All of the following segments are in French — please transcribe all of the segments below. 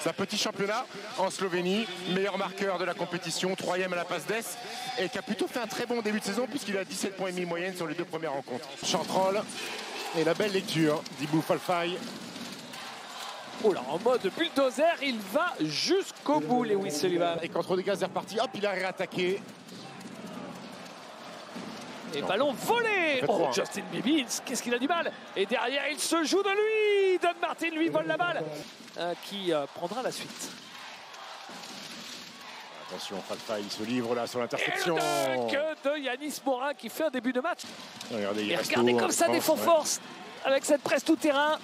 C'est un petit championnat en Slovénie, meilleur marqueur de la compétition, 3e à la passe d'Es, et qui a plutôt fait un très bon début de saison puisqu'il a 17,5 points moyenne sur les 2 premières rencontres. Chantrol et la belle lecture d'Ibou Falfay. Oh là, en mode bulldozer, il va jusqu'au bout, Lewis Sullivan. Et quand Rodriguez est reparti, hop, il a réattaqué. Et ballon volé. Oh, Justin Bibbins, qu'est-ce qu'il a du mal. Et derrière, il se joue de lui. Don Martin lui vole la balle. Qui prendra la suite. Attention, Falfay, il se livre là sur l'interception. Et le dunk de Yanis Morin qui fait un début de match. Regardez, regardez comme ça des faux forces avec cette presse tout-terrain.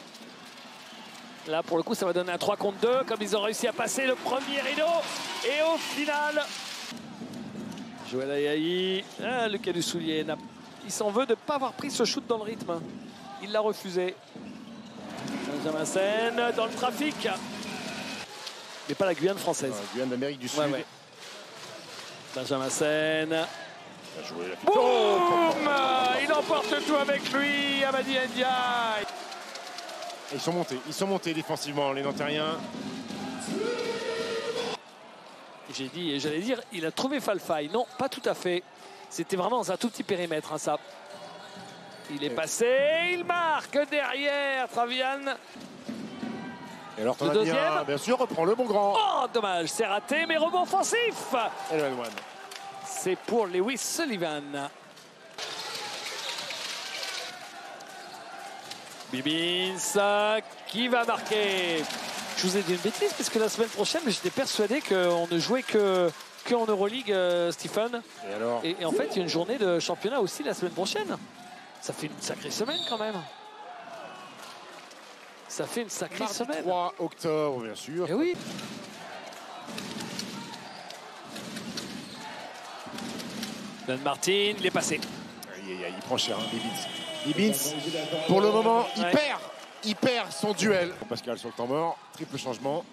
Là, pour le coup, ça va donner un 3 contre 2, comme ils ont réussi à passer le premier rideau. Et au final, Joël Ayayi, Lucas Dussoulier, il s'en veut de ne pas avoir pris ce shoot dans le rythme. Il l'a refusé. Benjamin Sen dans le trafic. Mais pas la Guyane française. La Guyane d'Amérique du Sud. Ouais. Benjamin Sen. Boum, il emporte tout avec lui, Amadi Ndiaye. Ils sont montés défensivement, les Nantériens. J'allais dire, il a trouvé Falfay. Non, pas tout à fait. C'était vraiment dans un tout petit périmètre, hein, ça. Il est passé, il marque derrière, Travian. Et alors, le deuxième, bien sûr, reprend le bon grand. Oh, dommage, c'est raté, mais rebond offensif. Et le one. C'est pour Lewis Sullivan. Bibbins qui va marquer. Je vous ai dit une bêtise parce que la semaine prochaine, j'étais persuadé qu'on ne jouait que en Euroleague, Stephen. Et alors et en fait, il y a une journée de championnat aussi la semaine prochaine. Ça fait une sacrée semaine quand même. Ça fait une sacrée semaine. 3 octobre, bien sûr. Et oui. Don Martin, il est passé. Il prend cher, hein, Bibbins, pour le moment, il perd son duel. Pascal sur le temps mort, triple changement.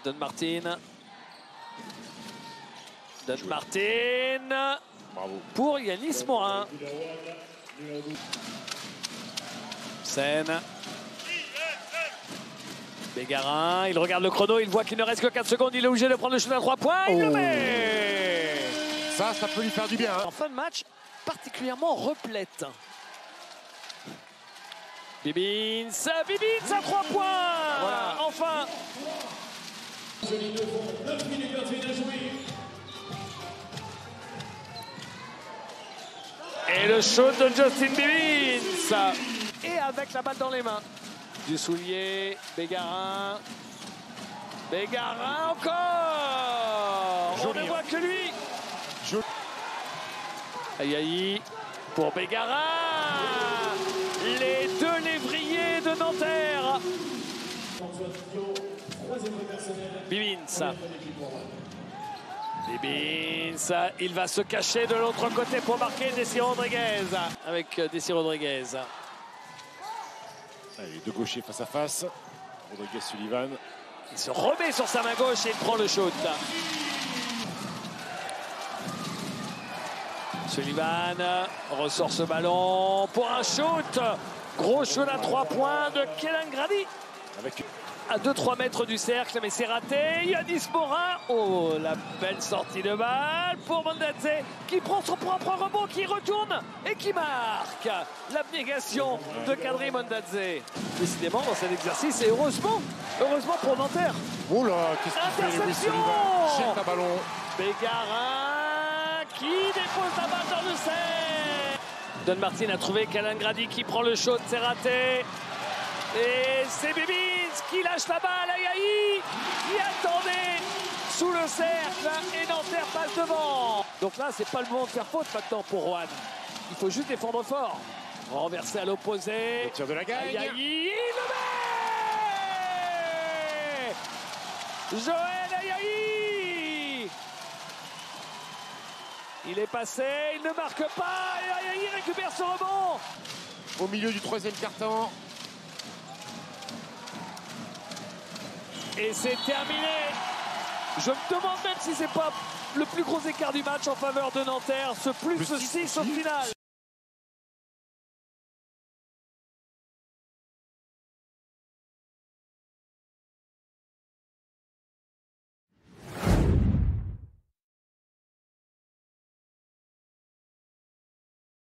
Don Martin. Don Martin. Bravo. Pour Yanis Morin. Sen. Bégarin, il regarde le chrono, il voit qu'il ne reste que 4 secondes, il est obligé de prendre le shoot à 3 points, il le met. Ça peut lui faire du bien. Hein. En fin de match, particulièrement replète. Bibbins à 3 points. Voilà. Enfin. Et le shoot de Justin Bibbins. Et avec la balle dans les mains. Dussoulier, Bégarin. Bégarin encore. Joli, on ne voit que lui. Ayayi pour Bégarin. Les deux lévriers de Nanterre. Bibbins. Bibbins, il va se cacher de l'autre côté pour marquer Désiré Rodriguez. Avec Désiré Rodriguez. Allez, deux gauchers face à face. Rodriguez Sullivan. Il se remet sur sa main gauche et il prend le shoot. Sullivan ressort ce ballon pour un shoot. Gros shoot à 3 points de Kélen Grady. Avec... À 2-3 mètres du cercle, mais c'est raté. Yanis Morin. Oh, la belle sortie de balle pour Mondadze qui prend son propre rebond, qui retourne et qui marque. L'abnégation de Kadri Mondadze. Décidément, dans cet exercice, et heureusement pour Nanterre. Oh là, qu'est-ce qu'il fait, Lewis Sullivan? Jette un ballon. Bégarin qui dépose la balle dans le cercle. Don Martin a trouvé Kélen Grady qui prend le shot, c'est raté. Et c'est Bibbins qui lâche la balle à Ayayi qui attendait sous le cercle et Nanterre passe devant. Donc là, c'est pas le moment de faire faute maintenant pour Rouen. Il faut juste défendre fort. Renversé à l'opposé. Le tir de la gagne. Ayayi, il le met. Joël Ayayi. Il est passé, il ne marque pas et Ayayi récupère ce rebond. Au milieu du 3e quart-temps. Et c'est terminé. Je me demande même si c'est pas le plus gros écart du match en faveur de Nanterre. Ce plus 6 au final.